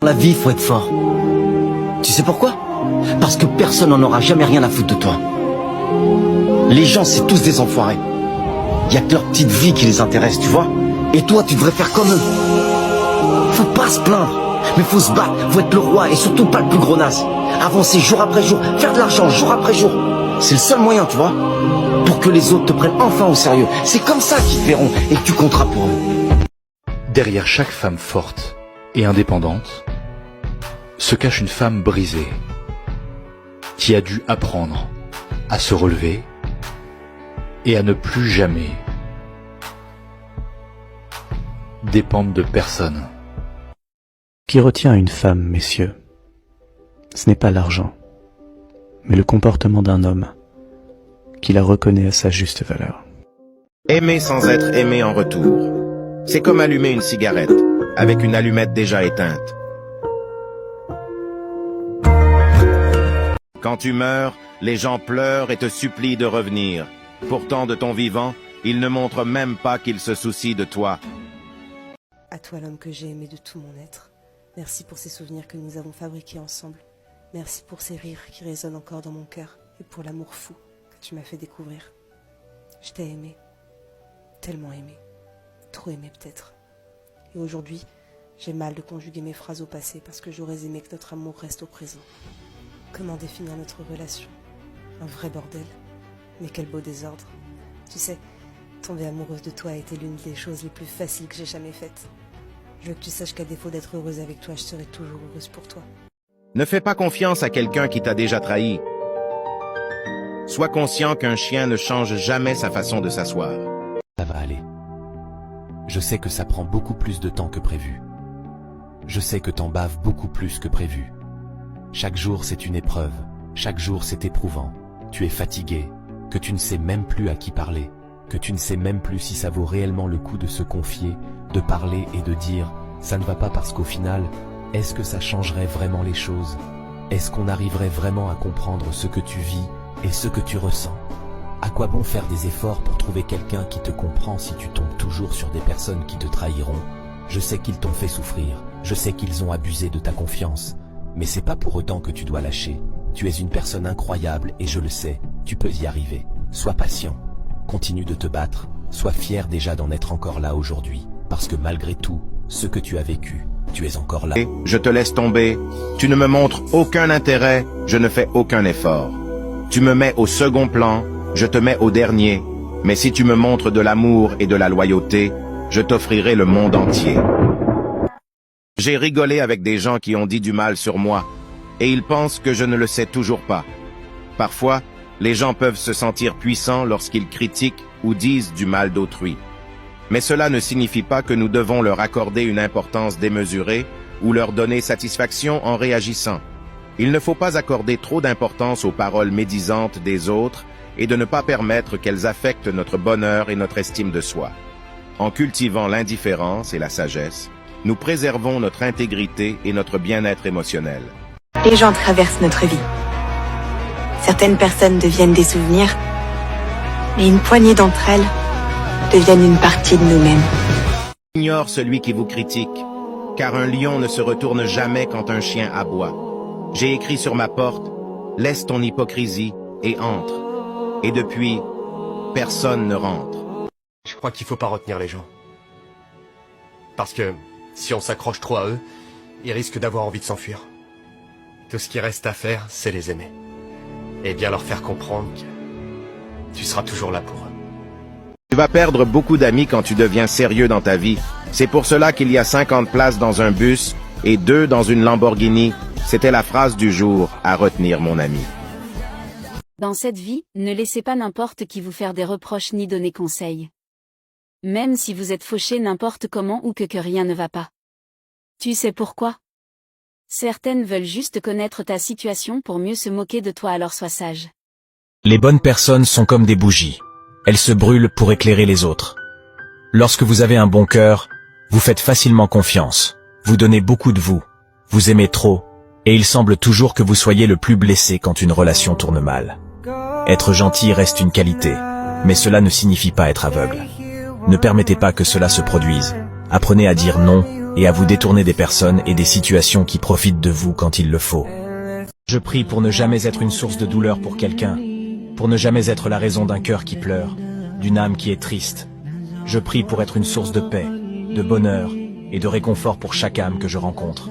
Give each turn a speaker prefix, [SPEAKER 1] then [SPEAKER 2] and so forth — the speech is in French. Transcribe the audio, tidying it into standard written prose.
[SPEAKER 1] La vie, faut être fort. Tu sais pourquoi? Parce que personne n'en aura jamais rien à foutre de toi. Les gens, c'est tous des enfoirés. Il y a que leur petite vie qui les intéresse, tu vois. Et toi, tu devrais faire comme eux. Faut pas se plaindre, mais faut se battre, faut être le roi et surtout pas le plus gros naze. Avancer jour après jour, faire de l'argent jour après jour. C'est le seul moyen, tu vois, pour que les autres te prennent enfin au sérieux. C'est comme ça qu'ils te verront et que tu compteras pour eux.
[SPEAKER 2] Derrière chaque femme forte et indépendante se cache une femme brisée qui a dû apprendre à se relever et à ne plus jamais dépendre de personne.
[SPEAKER 3] Qui retient une femme, messieurs, ce n'est pas l'argent, mais le comportement d'un homme qui la reconnaît à sa juste valeur.
[SPEAKER 4] Aimer sans être aimé en retour. C'est comme allumer une cigarette avec une allumette déjà éteinte. Quand tu meurs, les gens pleurent et te supplient de revenir. Pourtant, de ton vivant, ils ne montrent même pas qu'ils se soucient de toi.
[SPEAKER 5] À toi l'homme que j'ai aimé de tout mon être. Merci pour ces souvenirs que nous avons fabriqués ensemble. Merci pour ces rires qui résonnent encore dans mon cœur et pour l'amour fou que tu m'as fait découvrir. Je t'ai aimé, tellement aimé, trop aimé peut-être. Et aujourd'hui, j'ai mal de conjuguer mes phrases au passé parce que j'aurais aimé que notre amour reste au présent. Comment définir notre relation? Un vrai bordel, mais quel beau désordre. Tu sais, tomber amoureuse de toi a été l'une des choses les plus faciles que j'ai jamais faites. Je veux que tu saches qu'à défaut d'être heureuse avec toi, je serai toujours heureuse pour toi.
[SPEAKER 4] Ne fais pas confiance à quelqu'un qui t'a déjà trahi. Sois conscient qu'un chien ne change jamais sa façon de s'asseoir.
[SPEAKER 6] Ça va aller. Je sais que ça prend beaucoup plus de temps que prévu. Je sais que t'en baves beaucoup plus que prévu. Chaque jour c'est une épreuve, chaque jour c'est éprouvant. Tu es fatigué, que tu ne sais même plus à qui parler, que tu ne sais même plus si ça vaut réellement le coup de se confier, de parler et de dire « ça ne va pas parce qu'au final, est-ce que ça changerait vraiment les choses? Est-ce qu'on arriverait vraiment à comprendre ce que tu vis et ce que tu ressens? À quoi bon faire des efforts pour trouver quelqu'un qui te comprend si tu tombes toujours sur des personnes qui te trahiront? Je sais qu'ils t'ont fait souffrir, je sais qu'ils ont abusé de ta confiance, mais c'est pas pour autant que tu dois lâcher. Tu es une personne incroyable et je le sais, tu peux y arriver. Sois patient, continue de te battre, sois fier déjà d'en être encore là aujourd'hui, parce que malgré tout, ce que tu as vécu, tu es encore là.
[SPEAKER 4] Je te laisse tomber, tu ne me montres aucun intérêt, je ne fais aucun effort. Tu me mets au second plan, je te mets au dernier, mais si tu me montres de l'amour et de la loyauté, je t'offrirai le monde entier. J'ai rigolé avec des gens qui ont dit du mal sur moi, et ils pensent que je ne le sais toujours pas. Parfois, les gens peuvent se sentir puissants lorsqu'ils critiquent ou disent du mal d'autrui. Mais cela ne signifie pas que nous devons leur accorder une importance démesurée ou leur donner satisfaction en réagissant. Il ne faut pas accorder trop d'importance aux paroles médisantes des autres et de ne pas permettre qu'elles affectent notre bonheur et notre estime de soi. En cultivant l'indifférence et la sagesse, nous préservons notre intégrité et notre bien-être émotionnel.
[SPEAKER 7] Les gens traversent notre vie. Certaines personnes deviennent des souvenirs, mais une poignée d'entre elles deviennent une partie de nous-mêmes.
[SPEAKER 4] Ignore celui qui vous critique, car un lion ne se retourne jamais quand un chien aboie. J'ai écrit sur ma porte, laisse ton hypocrisie et entre. Et depuis, personne ne rentre.
[SPEAKER 8] Je crois qu'il faut pas retenir les gens. Parce que si on s'accroche trop à eux, ils risquent d'avoir envie de s'enfuir. Tout ce qui reste à faire, c'est les aimer. Et bien leur faire comprendre que tu seras toujours là pour eux.
[SPEAKER 4] Tu vas perdre beaucoup d'amis quand tu deviens sérieux dans ta vie. C'est pour cela qu'il y a 50 places dans un bus et 2 dans une Lamborghini. C'était la phrase du jour à retenir, mon ami.
[SPEAKER 9] Dans cette vie, ne laissez pas n'importe qui vous faire des reproches ni donner conseil. Même si vous êtes fauché n'importe comment ou que rien ne va pas. Tu sais pourquoi? Certaines veulent juste connaître ta situation pour mieux se moquer de toi, alors sois sage.
[SPEAKER 10] Les bonnes personnes sont comme des bougies. Elles se brûlent pour éclairer les autres. Lorsque vous avez un bon cœur, vous faites facilement confiance. Vous donnez beaucoup de vous. Vous aimez trop. Et il semble toujours que vous soyez le plus blessé quand une relation tourne mal. Être gentil reste une qualité, mais cela ne signifie pas être aveugle. Ne permettez pas que cela se produise. Apprenez à dire non et à vous détourner des personnes et des situations qui profitent de vous quand il le faut. Je prie pour ne jamais être une source de douleur pour quelqu'un, pour ne jamais être la raison d'un cœur qui pleure, d'une âme qui est triste. Je prie pour être une source de paix, de bonheur et de réconfort pour chaque âme que je rencontre.